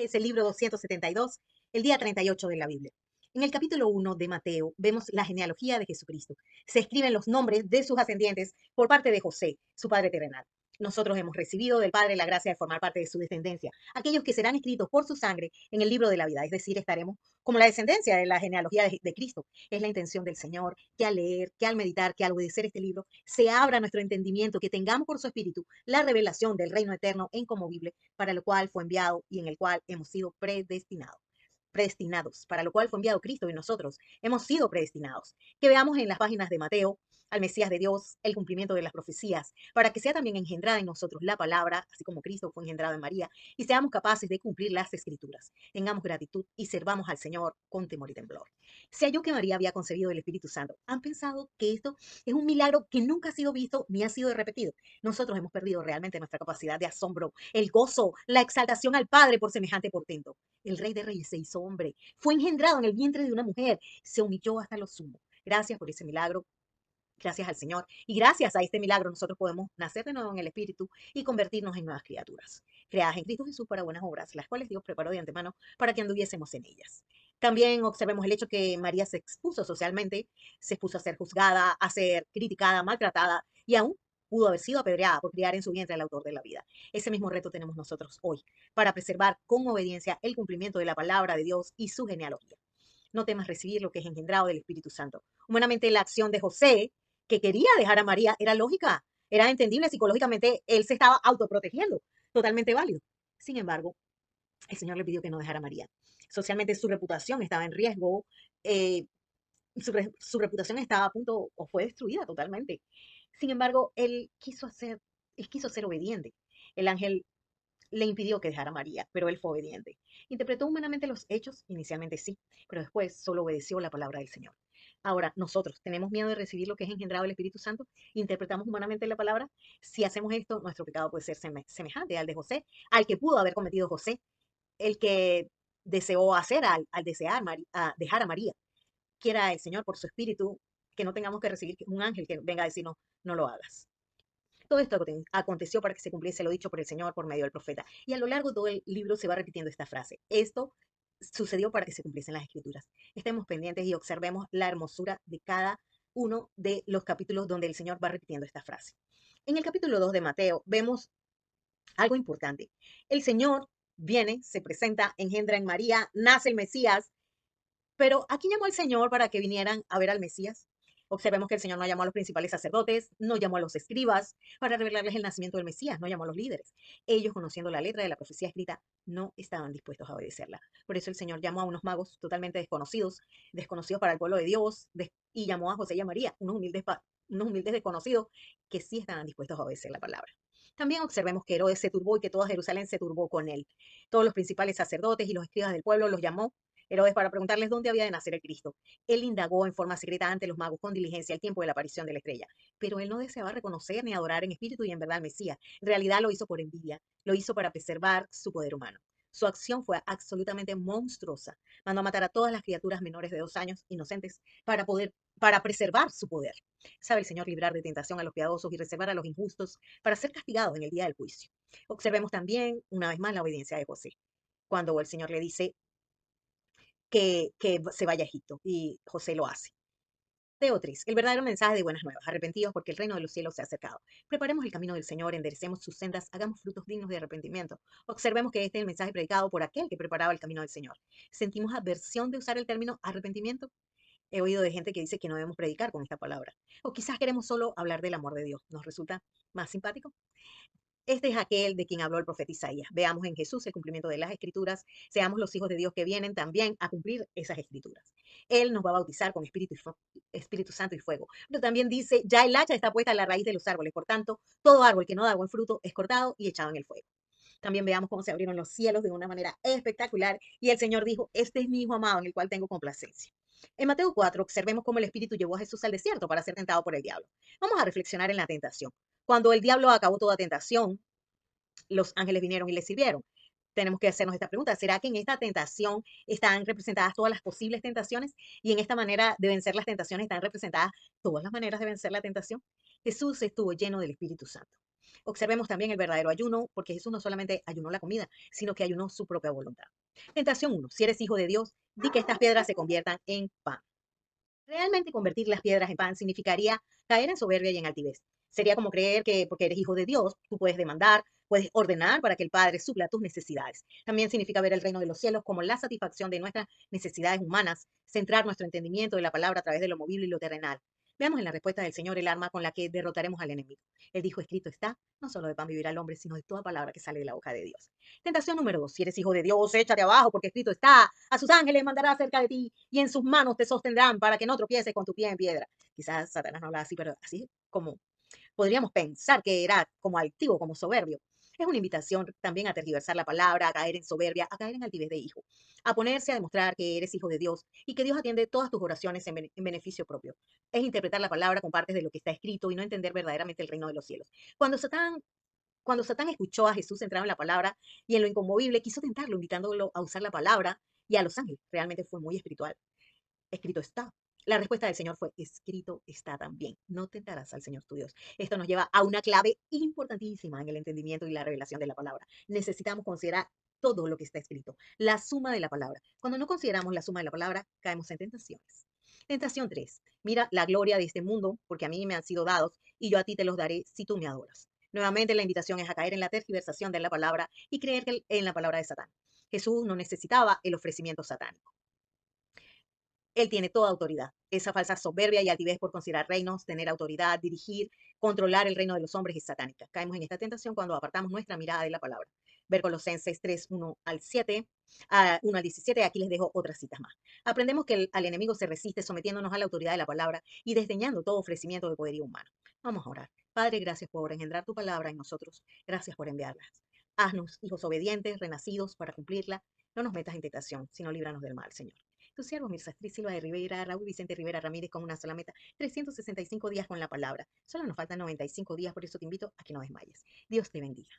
es el libro 272, el día 38 de la Biblia. En el capítulo 1 de Mateo vemos la genealogía de Jesucristo. Se escriben los nombres de sus ascendientes por parte de José, su padre terrenal. Nosotros hemos recibido del Padre la gracia de formar parte de su descendencia, aquellos que serán escritos por su sangre en el libro de la vida, es decir, estaremos como la descendencia de la genealogía de Cristo. Es la intención del Señor que al leer, que al meditar, que al obedecer este libro, se abra nuestro entendimiento, que tengamos por su espíritu la revelación del reino eterno e inconmovible, para lo cual fue enviado y en el cual hemos sido predestinados, para lo cual fue enviado Cristo y nosotros hemos sido predestinados. Que veamos en las páginas de Mateo al Mesías de Dios, el cumplimiento de las profecías, para que sea también engendrada en nosotros la palabra, así como Cristo fue engendrado en María, y seamos capaces de cumplir las escrituras. Tengamos gratitud y servamos al Señor con temor y temblor. Se halló que María había concebido el Espíritu Santo. ¿Han pensado que esto es un milagro que nunca ha sido visto ni ha sido repetido? Nosotros hemos perdido realmente nuestra capacidad de asombro, el gozo, la exaltación al Padre por semejante portento. El Rey de Reyes se hizo hombre, fue engendrado en el vientre de una mujer, se humilló hasta lo sumo. Gracias por ese milagro. Gracias al Señor. Y gracias a este milagro nosotros podemos nacer de nuevo en el Espíritu y convertirnos en nuevas criaturas, creadas en Cristo Jesús para buenas obras, las cuales Dios preparó de antemano para que anduviésemos en ellas. También observemos el hecho que María se expuso socialmente, se expuso a ser juzgada, a ser criticada, maltratada y aún pudo haber sido apedreada por criar en su vientre al autor de la vida. Ese mismo reto tenemos nosotros hoy, para preservar con obediencia el cumplimiento de la palabra de Dios y su genealogía. No temas recibir lo que es engendrado del Espíritu Santo. Humanamente, la acción de José, que quería dejar a María, era lógica, era entendible psicológicamente, él se estaba autoprotegiendo, totalmente válido. Sin embargo, el Señor le pidió que no dejara a María. Socialmente su reputación estaba en riesgo, eh, su reputación estaba a punto o fue destruida totalmente. Sin embargo, él quiso ser obediente. El ángel le impidió que dejara a María, pero él fue obediente. ¿Interpretó humanamente los hechos? Inicialmente sí, pero después solo obedeció la palabra del Señor. Ahora, nosotros tenemos miedo de recibir lo que es engendrado del Espíritu Santo, interpretamos humanamente la palabra. Si hacemos esto, nuestro pecado puede ser semejante al de José, al que pudo haber cometido José, el que deseó hacer al desear dejar a María. Quiera el Señor por su Espíritu que no tengamos que recibir un ángel que venga a decirnos, no lo hagas. Todo esto aconteció para que se cumpliese lo dicho por el Señor por medio del profeta. Y a lo largo de todo el libro se va repitiendo esta frase. Esto sucedió para que se cumpliesen las escrituras. Estemos pendientes y observemos la hermosura de cada uno de los capítulos donde el Señor va repitiendo esta frase. En el capítulo 2 de Mateo vemos algo importante. El Señor viene, se presenta, engendra en María, nace el Mesías, pero ¿a quién llamó el Señor para que vinieran a ver al Mesías? Observemos que el Señor no llamó a los principales sacerdotes, no llamó a los escribas para revelarles el nacimiento del Mesías, no llamó a los líderes. Ellos, conociendo la letra de la profecía escrita, no estaban dispuestos a obedecerla. Por eso el Señor llamó a unos magos totalmente desconocidos, desconocidos para el pueblo de Dios, y llamó a José y a María, unos humildes desconocidos que sí estaban dispuestos a obedecer la palabra. También observemos que Herodes se turbó y que toda Jerusalén se turbó con él. Todos los principales sacerdotes y los escribas del pueblo los llamó Herodes para preguntarles dónde había de nacer el Cristo. Él indagó en forma secreta ante los magos con diligencia el tiempo de la aparición de la estrella, pero él no deseaba reconocer ni adorar en espíritu y en verdad al Mesías. En realidad lo hizo por envidia, lo hizo para preservar su poder humano. Su acción fue absolutamente monstruosa. Mandó a matar a todas las criaturas menores de 2 años, inocentes, para preservar su poder. Sabe el Señor librar de tentación a los piadosos y reservar a los injustos para ser castigados en el día del juicio. Observemos también, una vez más, la obediencia de José. Cuando el Señor le dice, que se vaya a Egipto, y José lo hace. Teotris, el verdadero mensaje de buenas nuevas, arrepentidos porque el reino de los cielos se ha acercado. Preparemos el camino del Señor, enderecemos sus sendas, hagamos frutos dignos de arrepentimiento. Observemos que este es el mensaje predicado por aquel que preparaba el camino del Señor. ¿Sentimos aversión de usar el término arrepentimiento? He oído de gente que dice que no debemos predicar con esta palabra. O quizás queremos solo hablar del amor de Dios. ¿Nos resulta más simpático? Este es aquel de quien habló el profeta Isaías. Veamos en Jesús el cumplimiento de las escrituras. Seamos los hijos de Dios que vienen también a cumplir esas escrituras. Él nos va a bautizar con Espíritu Santo y fuego. Pero también dice, ya el hacha está puesta en la raíz de los árboles. Por tanto, todo árbol que no da buen fruto es cortado y echado en el fuego. También veamos cómo se abrieron los cielos de una manera espectacular y el Señor dijo, este es mi Hijo amado en el cual tengo complacencia. En Mateo 4 observemos cómo el Espíritu llevó a Jesús al desierto para ser tentado por el diablo. Vamos a reflexionar en la tentación. Cuando el diablo acabó toda tentación, los ángeles vinieron y le sirvieron. Tenemos que hacernos esta pregunta, ¿será que en esta tentación están representadas todas las posibles tentaciones? Y en esta manera de vencer las tentaciones están representadas todas las maneras de vencer la tentación. Jesús estuvo lleno del Espíritu Santo. Observemos también el verdadero ayuno, porque Jesús no solamente ayunó la comida, sino que ayunó su propia voluntad. Tentación uno: si eres hijo de Dios, di que estas piedras se conviertan en pan. Realmente convertir las piedras en pan significaría caer en soberbia y en altivez. Sería como creer que porque eres hijo de Dios, tú puedes demandar, puedes ordenar para que el Padre supla tus necesidades. También significa ver el reino de los cielos como la satisfacción de nuestras necesidades humanas, centrar nuestro entendimiento de la palabra a través de lo movible y lo terrenal. Veamos en la respuesta del Señor el arma con la que derrotaremos al enemigo. Él dijo: escrito está, no solo de pan vivirá el hombre, sino de toda palabra que sale de la boca de Dios. Tentación número dos: si eres hijo de Dios, échate abajo, porque escrito está, a sus ángeles mandará cerca de ti y en sus manos te sostendrán para que no tropieces con tu pie en piedra. Quizás Satanás no habla así, pero así como podríamos pensar que era como altivo, como soberbio. Es una invitación también a tergiversar la palabra, a caer en soberbia, a caer en altivez de hijo, a ponerse a demostrar que eres hijo de Dios y que Dios atiende todas tus oraciones en beneficio propio. Es interpretar la palabra con partes de lo que está escrito y no entender verdaderamente el reino de los cielos. Cuando Satán escuchó a Jesús entrar en la palabra y en lo inconmovible, quiso tentarlo, invitándolo a usar la palabra y a los ángeles. Realmente fue muy espiritual. Escrito está. La respuesta del Señor fue: escrito está también. No tentarás al Señor tu Dios. Esto nos lleva a una clave importantísima en el entendimiento y la revelación de la palabra. Necesitamos considerar todo lo que está escrito, la suma de la palabra. Cuando no consideramos la suma de la palabra, caemos en tentaciones. Tentación 3: mira la gloria de este mundo, porque a mí me han sido dados y yo a ti te los daré si tú me adoras. Nuevamente la invitación es a caer en la tergiversación de la palabra y creer en la palabra de Satán. Jesús no necesitaba el ofrecimiento satánico. Él tiene toda autoridad. Esa falsa soberbia y altivez por considerar reinos, tener autoridad, dirigir, controlar el reino de los hombres es satánica. Caemos en esta tentación cuando apartamos nuestra mirada de la palabra. Ver Colosenses 3, 1 al 7, 1 al 17, aquí les dejo otras citas más. Aprendemos que al enemigo se resiste sometiéndonos a la autoridad de la palabra y desdeñando todo ofrecimiento de poderío humano. Vamos a orar. Padre, gracias por engendrar tu palabra en nosotros. Gracias por enviarlas. Haznos hijos obedientes, renacidos para cumplirla. No nos metas en tentación, sino líbranos del mal, Señor. Tu siervo Mirsastri Silva de Rivera, Raúl Vicente Rivera Ramírez, con una sola meta: 365 días con la palabra. Solo nos faltan 95 días, por eso te invito a que no desmayes. Dios te bendiga.